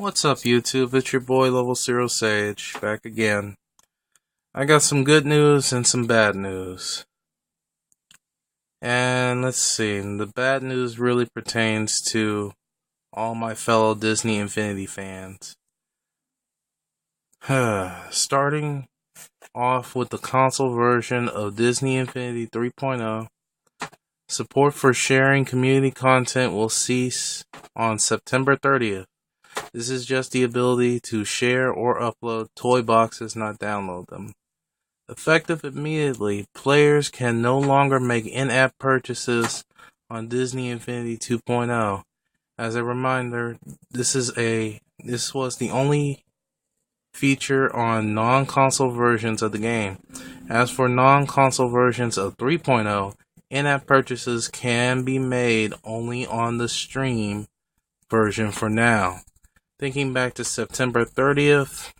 What's up, YouTube? It's your boy Level Zero Sage back again. I got some good news and some bad news. And let's see, the bad news really pertains to all my fellow Disney Infinity fans. Starting off with the console version of Disney Infinity 3.0, support for sharing community content will cease on September 30th. This is just the ability to share or upload toy boxes, not download them. Effective immediately, players can no longer make in-app purchases on Disney Infinity 2.0. As a reminder, this was the only feature on non-console versions of the game. As for non-console versions of 3.0, in-app purchases can be made only on the stream version for now. Thinking back to September 30th,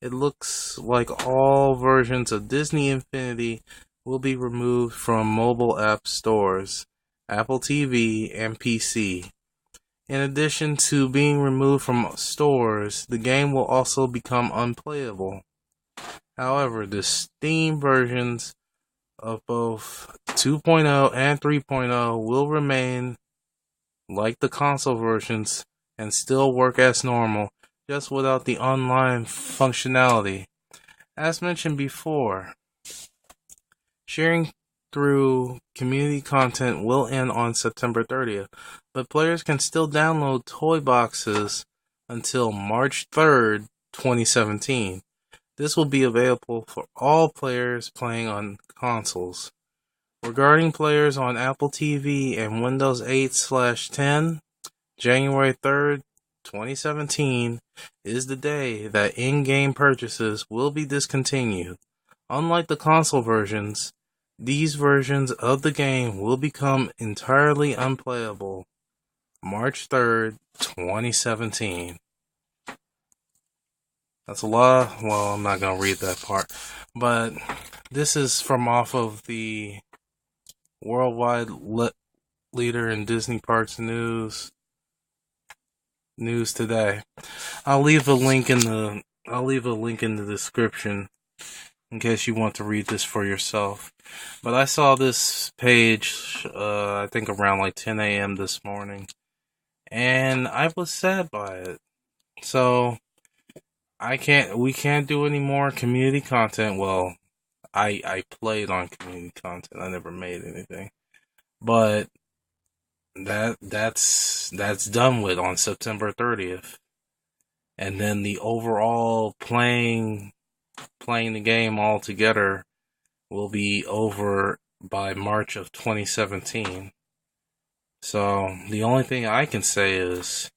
it looks like all versions of Disney Infinity will be removed from mobile app stores, Apple TV, and PC. In addition to being removed from stores, the game will also become unplayable. However, the Steam versions of both 2.0 and 3.0 will remain like the console versions and still work as normal, just without the online functionality. As mentioned before, sharing through community content will end on September 30th, but players can still download toy boxes until March 3rd, 2017. This will be available for all players playing on consoles. Regarding players on Apple TV and Windows 8/10, January 3rd, 2017 is the day that in-game purchases will be discontinued. Unlike the console versions, these versions of the game will become entirely unplayable March 3rd, 2017. That's a lot. Well, I'm not going to read that part. But this is from off of the worldwide leader in Disney Parks news today. I'll leave a link in the description in case you want to read this for yourself. But I saw this page I think around like 10 a.m. this morning, and I was sad by it. So we can't do any more community content. Well, I played on community content. I never made anything. But that's done with on September 30th. And then the overall playing the game all together will be over by March of 2017. So the only thing I can say is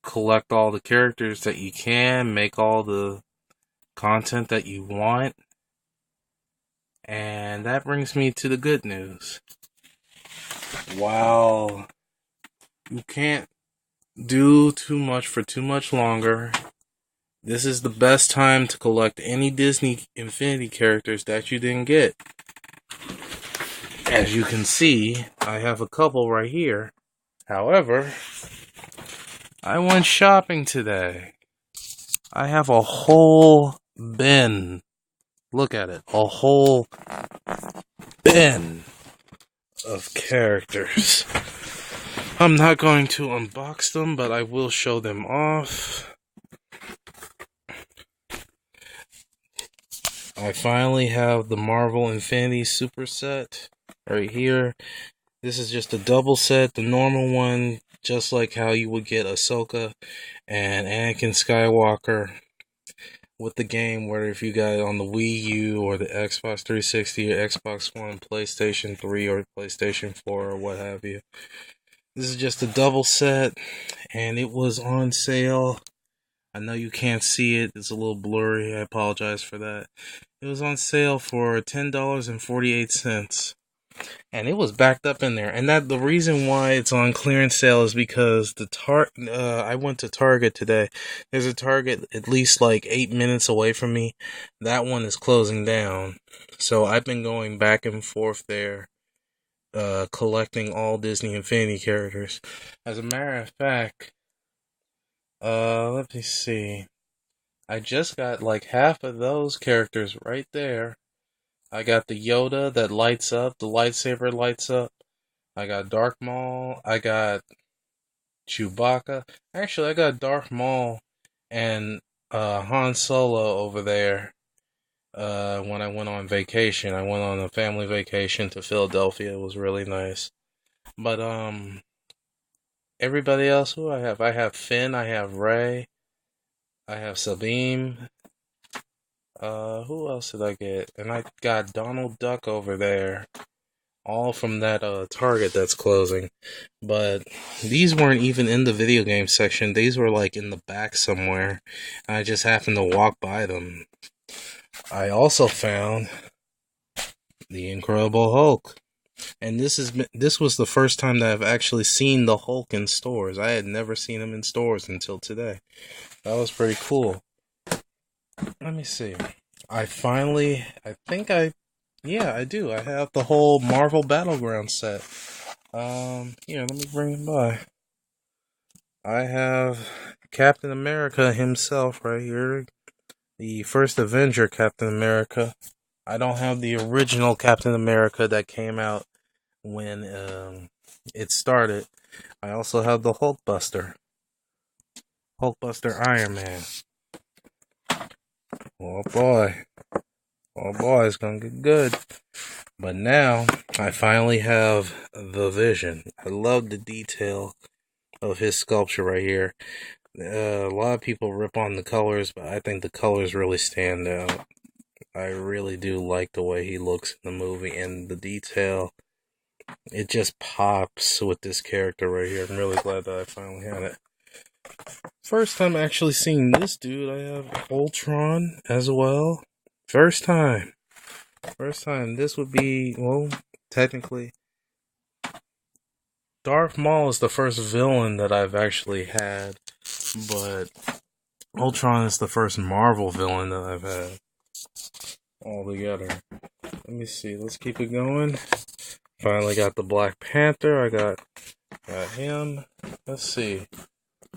collect all the characters that you can, make all the content that you want. And that brings me to the good news. While you can't do too much for too much longer, this is the best time to collect any Disney Infinity characters that you didn't get. As you can see, I have a couple right here. However, I went shopping today. I have a whole bin. Look at it. A whole bin of characters. I'm not going to unbox them, but I will show them off. I finally have the Marvel Infinity Super Set right here. This is just a double set, the normal one, just like how you would get Ahsoka and Anakin Skywalker with the game, whether if you got it on the Wii U or the Xbox 360 or Xbox One, PlayStation 3 or PlayStation 4 or what have you. This is just a double set, and it was on sale. I know you can't see it. It's a little blurry. I apologize for that. It was on sale for $10.48. And it was backed up in there. And the reason why it's on clearance sale is because I went to Target today. There's a Target at least like 8 minutes away from me. That one is closing down. So I've been going back and forth there, collecting all Disney Infinity characters. As a matter of fact, Let me see. I just got like half of those characters right there. I got the Yoda that lights up, the lightsaber lights up. I got Darth Maul. I got Chewbacca. Actually, I got Darth Maul and Han Solo over there. When I went on vacation, I went on a family vacation to Philadelphia. It was really nice. But everybody else, who I have? I have Finn. I have Rey. I have Sabine. Who else did I get? And I got Donald Duck over there. All from that Target that's closing. But these weren't even in the video game section. These were like in the back somewhere. And I just happened to walk by them. I also found the Incredible Hulk. And this was the first time that I've actually seen the Hulk in stores. I had never seen him in stores until today. That was pretty cool. Let me see. I do. I have the whole Marvel Battleground set. Here, let me bring it by. I have Captain America himself right here. The first Avenger Captain America. I don't have the original Captain America that came out when it started. I also have the Hulkbuster Iron Man. Oh boy, it's gonna get good. But now I finally have the Vision. I love the detail of his sculpture right here. A lot of people rip on the colors, but I think the colors really stand out. I really do like the way he looks in the movie, and the detail, it just pops with this character right here. I'm really glad that I finally had it. First time actually seeing this dude. I have Ultron as well. First time. This would be, well, technically, Darth Maul is the first villain that I've actually had, but Ultron is the first Marvel villain that I've had altogether. Let me see. Let's keep it going. Finally got the Black Panther. I got him. Let's see.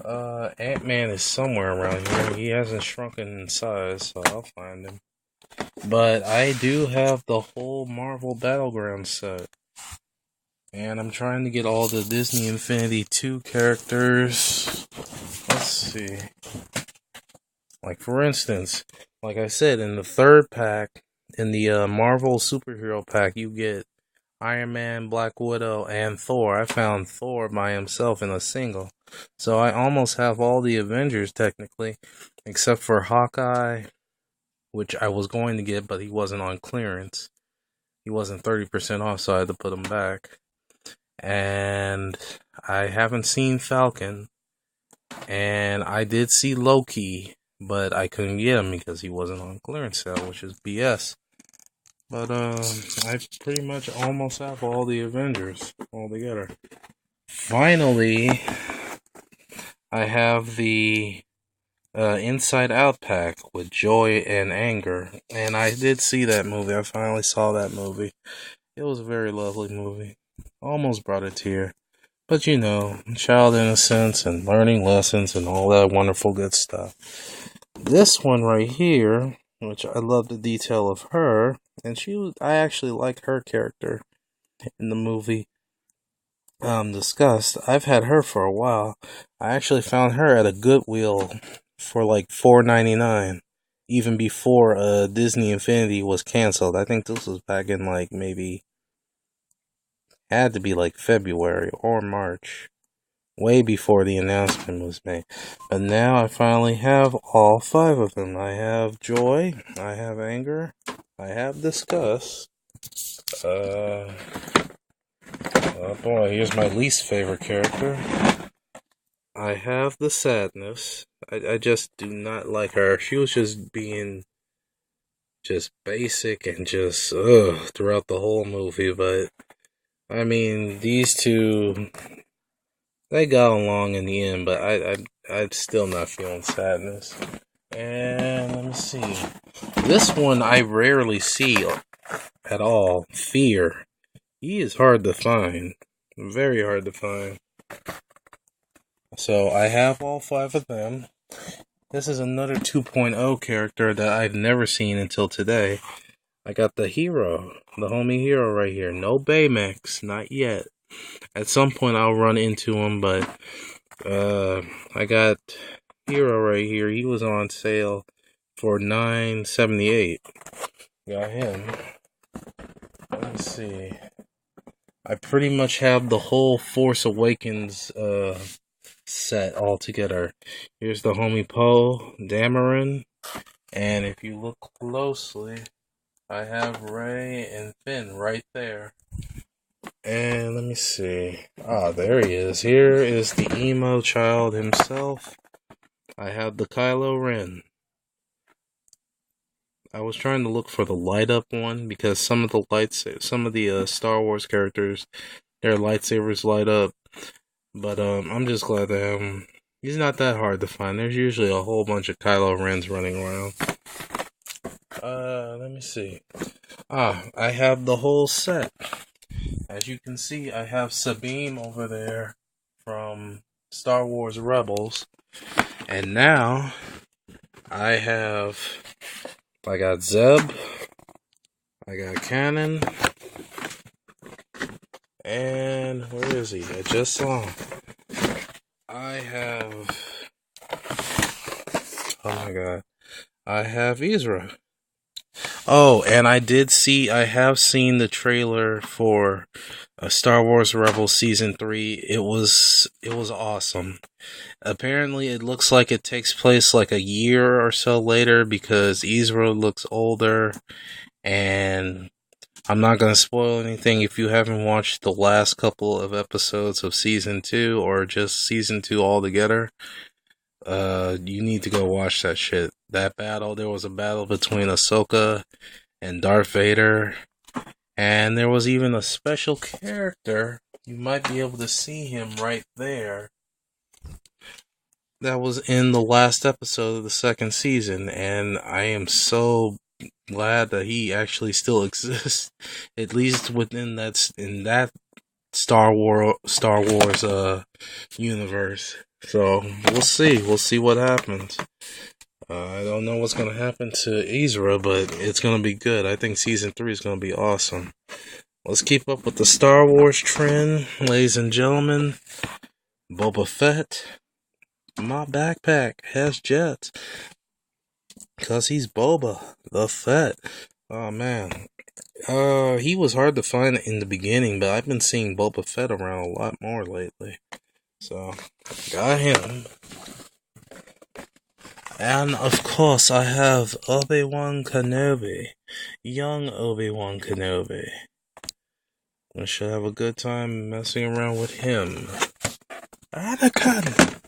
Ant-Man is somewhere around here. He hasn't shrunken in size, so I'll find him. But I do have the whole Marvel Battleground set. And I'm trying to get all the Disney Infinity 2 characters. Let's see. Like, for instance, like I said, in the third pack, in the Marvel Superhero Pack, you get Iron Man, Black Widow, and Thor. I found Thor by himself in a single. So I almost have all the Avengers, technically, except for Hawkeye, which I was going to get, but he wasn't on clearance. He wasn't 30% off, so I had to put him back. And I haven't seen Falcon. And I did see Loki, but I couldn't get him because he wasn't on clearance sale, which is BS. But I pretty much almost have all the Avengers all together. Finally, I have the Inside Out pack with Joy and Anger. And I did see that movie. I finally saw that movie. It was a very lovely movie. Almost brought a tear. But you know, child innocence and learning lessons and all that wonderful good stuff. This one right here, which I love the detail of her, and I actually like her character in the movie discussed. I've had her for a while. I actually found her at a Goodwill for like $4.99, even before Disney Infinity was canceled. I think this was back in like maybe, had to be like February or March, way before the announcement was made. But now I finally have all 5 of them. I have Joy, I have Anger, I have Disgust. Oh boy, here's my least favorite character. I have the Sadness. I just do not like her. She was just being just basic and just throughout the whole movie, but I mean, these two, they got along in the end, but I'm still not feeling Sadness. And let me see. This one I rarely see at all. Fear. He is hard to find. Very hard to find. So I have all 5 of them. This is another 2.0 character that I've never seen until today. I got the hero, the homie hero right here. No Baymax, not yet. At some point I'll run into him, but I got hero right here. He was on sale for $9.78. Got him. Let me see. I pretty much have the whole Force Awakens set all together. Here's the homie Poe Dameron, and if you look closely, I have Rey and Finn right there. And let me see. Ah, there he is. Here is the emo child himself. I have the Kylo Ren. I was trying to look for the light up one because some of the Star Wars characters, their lightsabers light up. But I'm just glad to have him. He's not that hard to find. There's usually a whole bunch of Kylo Rens running around. Let me see. I have the whole set. As you can see, I have Sabine over there from Star Wars Rebels. And now, I got Zeb, I got Cannon, and where is he? I just saw him. I have, oh my god, I have Ezra. Oh, and I have seen the trailer for Star Wars Rebels Season 3. It was awesome. Apparently, it looks like it takes place like a year or so later because Ezra looks older, and I'm not going to spoil anything if you haven't watched the last couple of episodes of Season 2 or just Season 2 altogether. You need to go watch that shit. That battle, there was a battle between Ahsoka and Darth Vader, and there was even a special character. You might be able to see him right there. That was in the last episode of the second season, and I am so glad that he actually still exists, at least within that Star Wars universe. So we'll see what happens. I don't know what's gonna happen to Ezra, but it's gonna be good. I think season 3 is gonna be awesome. Let's keep up with the Star Wars trend, ladies and gentlemen. Boba Fett. My backpack has jets. Cause he's Boba the Fett. Oh man. He was hard to find in the beginning, but I've been seeing Boba Fett around a lot more lately. So, got him. And of course, I have Obi-Wan Kenobi. Young Obi-Wan Kenobi. I should have a good time messing around with him. Anakin!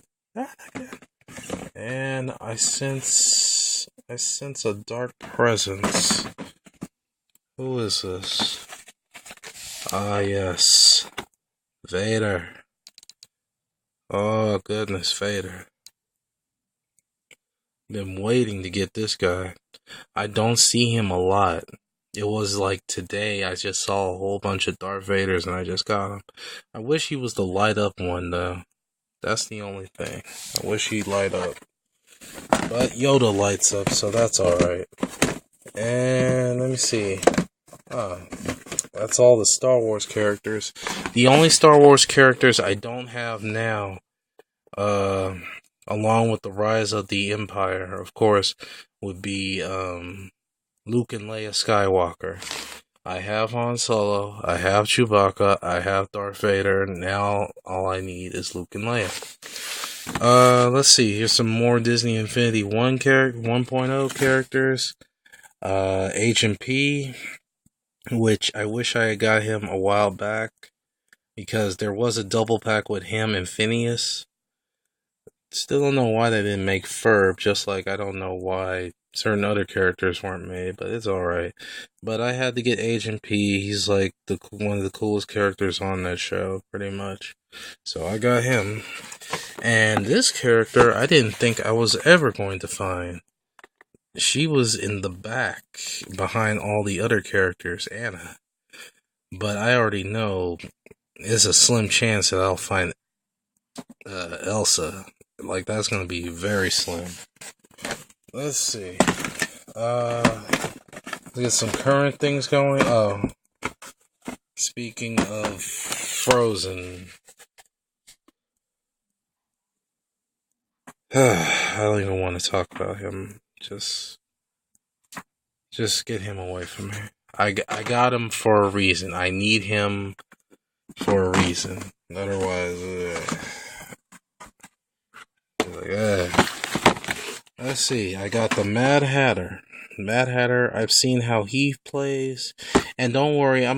And I sense a dark presence. Who is this? Ah, yes. Vader. Oh, goodness, Vader. Been waiting to get this guy. I don't see him a lot. It was like today I just saw a whole bunch of Darth Vaders and I just got him. I wish he was the light up one though. That's the only thing. I wish he'd light up. But Yoda lights up, so that's alright. And let me see. That's all the Star Wars characters. The only Star Wars characters I don't have now, along with the Rise of the Empire, of course, would be Luke and Leia Skywalker. I have Han Solo, I have Chewbacca, I have Darth Vader, now all I need is Luke and Leia. Let's see, here's some more Disney Infinity 1.0 characters. Agent P, which I wish I had got him a while back, because there was a double pack with him and Phineas. Still don't know why they didn't make Ferb, just like I don't know why certain other characters weren't made, but it's alright. But I had to get Agent P. He's like one of the coolest characters on that show, pretty much. So I got him. And this character, I didn't think I was ever going to find. She was in the back, behind all the other characters, Anna. But I already know there's a slim chance that I'll find Elsa. Like, that's gonna be very slim. Let's see. Let's get some current things going. Oh, speaking of Frozen. I don't even want to talk about him. Just get him away from me. I got him for a reason. I need him for a reason. Otherwise, let's see. I got the Mad Hatter. Mad Hatter, I've seen how he plays, and don't worry, I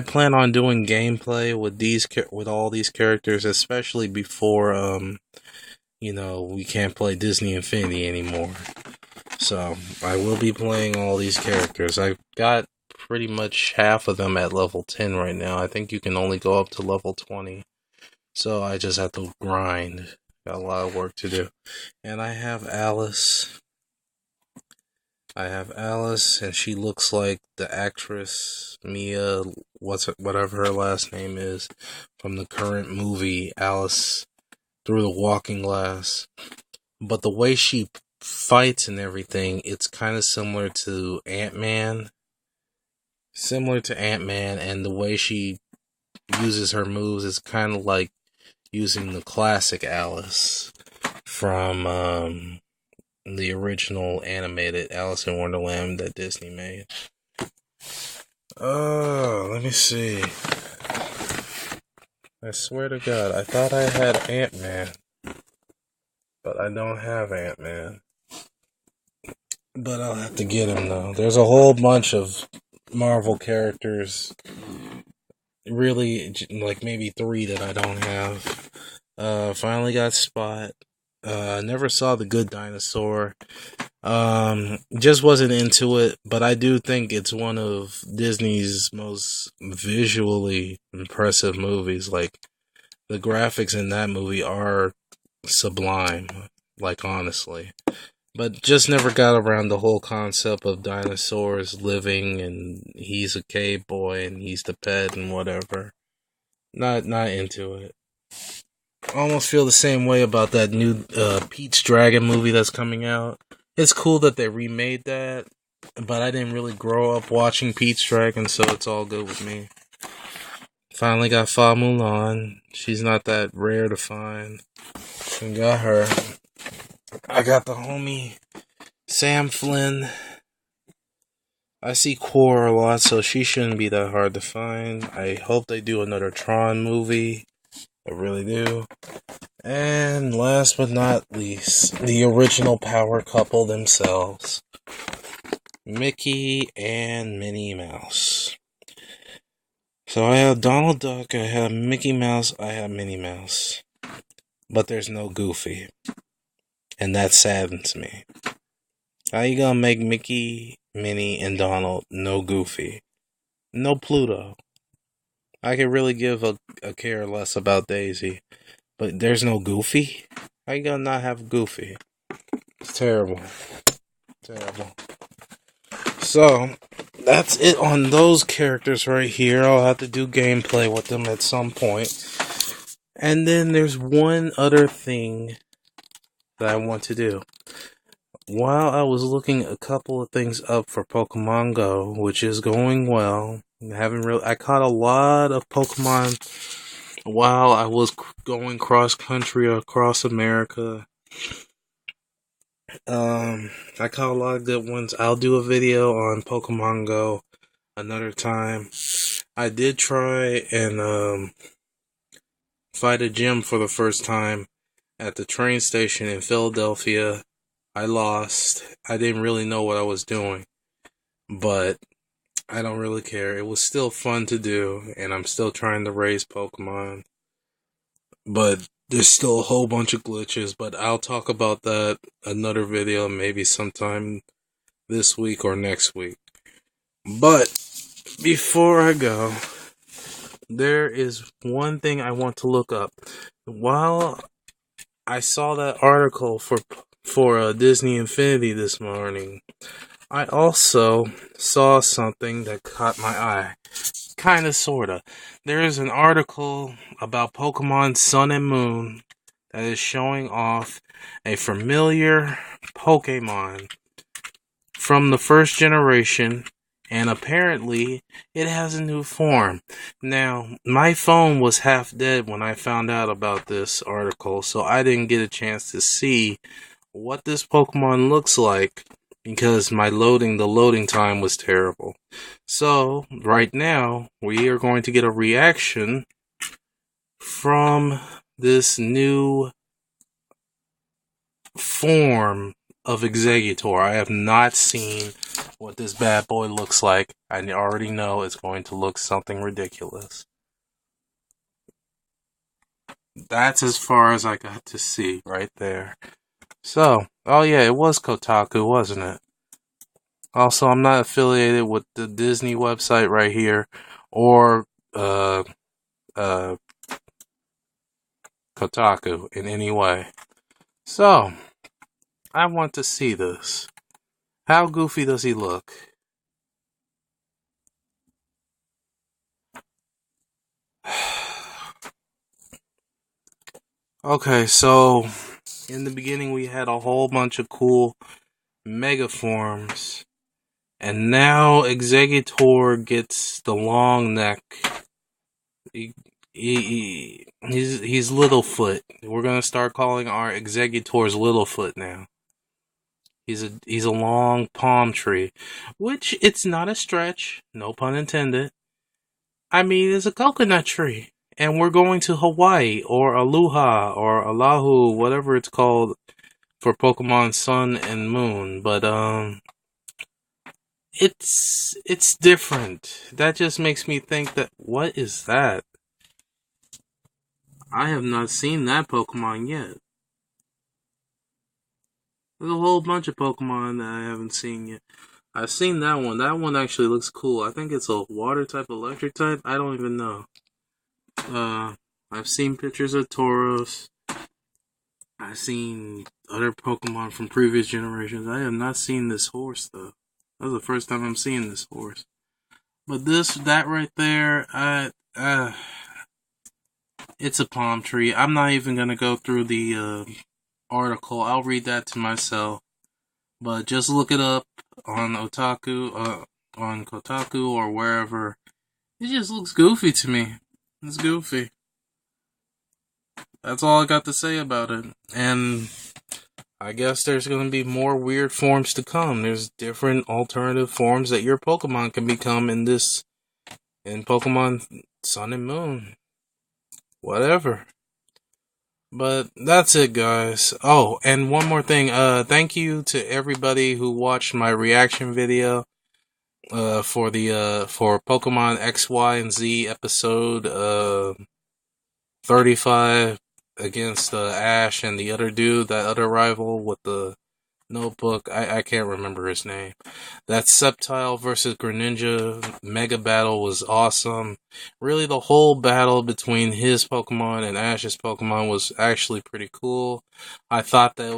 plan on doing gameplay with all these characters, especially before we can't play Disney Infinity anymore. So I will be playing all these characters. I've got pretty much half of them at level 10 right now. I think you can only go up to level 20. So I just have to grind. Got a lot of work to do. And I have Alice. And she looks like the actress Mia, whatever her last name is, from the current movie Alice Through the Walking Glass. But the way she fights and everything, it's kind of similar to Ant-Man. And the way she uses her moves is kind of like using the classic Alice from the original animated Alice in Wonderland that Disney made. Oh, let me see. I swear to God, I thought I had Ant-Man, but I don't have Ant-Man. But I'll have to get him, though. There's a whole bunch of Marvel characters. Really, like maybe 3 that I don't have. Finally got Spot. Never saw The Good Dinosaur. Just wasn't into it, but I do think it's one of Disney's most visually impressive movies. Like, the graphics in that movie are sublime, like, honestly. But just never got around the whole concept of dinosaurs living and he's a cave boy and he's the pet and whatever. Not into it. Almost feel the same way about that new Pete's Dragon movie that's coming out. It's cool that they remade that, but I didn't really grow up watching Pete's Dragon, so it's all good with me. Finally got Fa Mulan. She's not that rare to find. We got her. I got the homie Sam Flynn. I see Quora a lot, so she shouldn't be that hard to find. I hope they do another Tron movie. I really do. And last but not least, the original power couple themselves. Mickey and Minnie Mouse. So I have Donald Duck, I have Mickey Mouse, I have Minnie Mouse. But there's no Goofy. And that saddens me. How you gonna make Mickey, Minnie, and Donald no Goofy? No Pluto. I could really give a care less about Daisy. But there's no Goofy? How you gonna not have Goofy? It's terrible. Terrible. So, that's it on those characters right here. I'll have to do gameplay with them at some point. And then there's one other thing that I want to do. While I was looking a couple of things up for Pokemon Go, which is going well, I caught a lot of Pokemon while I was going cross country across America. I caught a lot of good ones. I'll do a video on Pokemon Go another time. I did try and fight a gym for the first time at the train station in Philadelphia. I lost. I didn't really know what I was doing, but I don't really care. It was still fun to do, and I'm still trying to raise Pokemon. But there's still a whole bunch of glitches, but I'll talk about that another video, maybe sometime this week or next week. But before I go, there is one thing I want to look up. While I saw that article for Disney Infinity this morning, I also saw something that caught my eye. kind of, sorta. There is an article about Pokemon Sun and Moon that is showing off a familiar Pokemon from the first generation, and apparently it has a new form. Now, my phone was half dead when I found out about this article, so I didn't get a chance to see what this Pokemon looks like because the loading time was terrible. So, right now, we are going to get a reaction from this new form of Exeggutor. I have not seen what this bad boy looks like. I already know it's going to look something ridiculous. That's as far as I got to see right there. So, oh yeah, it was Kotaku, wasn't it? Also, I'm not affiliated with the Disney website right here, or Kotaku in any way. So, I want to see this. How goofy does he look? Okay, so in the beginning we had a whole bunch of cool mega forms, and now Exeggutor gets the long neck. He's Littlefoot. We're gonna start calling our Exeggutors Littlefoot now. He's a long palm tree, which it's not a stretch, no pun intended. I mean, it's a coconut tree, and we're going to Hawaii or Aloha or Oahu, whatever it's called for Pokemon Sun and Moon. But it's different. That just makes me think that, what is that? I have not seen that Pokemon yet. There's a whole bunch of Pokemon that I haven't seen yet. I've seen that one. That one actually looks cool. I think it's a water type, electric type. I don't even know. I've seen pictures of Tauros. I've seen other Pokemon from previous generations. I have not seen this horse, though. That's the first time I'm seeing this horse. But that right there, it's a palm tree. I'm not even gonna go through the article. I'll read that to myself. But just look it up on Kotaku or wherever. It just looks goofy to me. It's goofy. That's all I got to say about it. And I guess there's going to be more weird forms to come. There's different alternative forms that your Pokemon can become in Pokemon Sun and Moon. Whatever. But that's it, guys. Oh, and one more thing. Thank you to everybody who watched my reaction video for Pokemon X, Y, and Z episode 35 against Ash and the other dude, that other rival with the notebook. I can't remember his name. That Sceptile versus Greninja mega battle was awesome. Really, the whole battle between his Pokemon and Ash's Pokemon was actually pretty cool. I thought Ash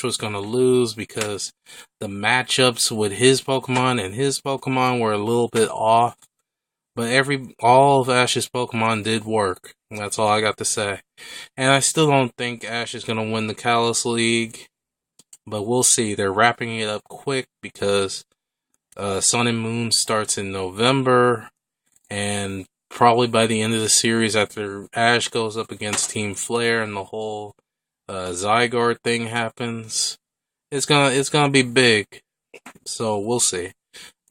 was going to lose because the matchups with his Pokemon and his Pokemon were a little bit off. But all of Ash's Pokemon did work. That's all I got to say. And I still don't think Ash is going to win the Kalos League. But we'll see. They're wrapping it up quick because Sun and Moon starts in November. And probably by the end of the series, after Ash goes up against Team Flare and the whole Zygarde thing happens, it's gonna be big. So we'll see.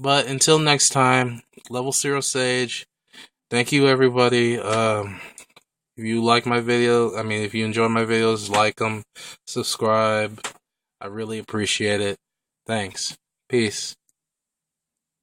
But until next time, Level 0 Sage, thank you everybody. If you like my video, if you enjoy my videos, like them, subscribe. I really appreciate it. Thanks. Peace.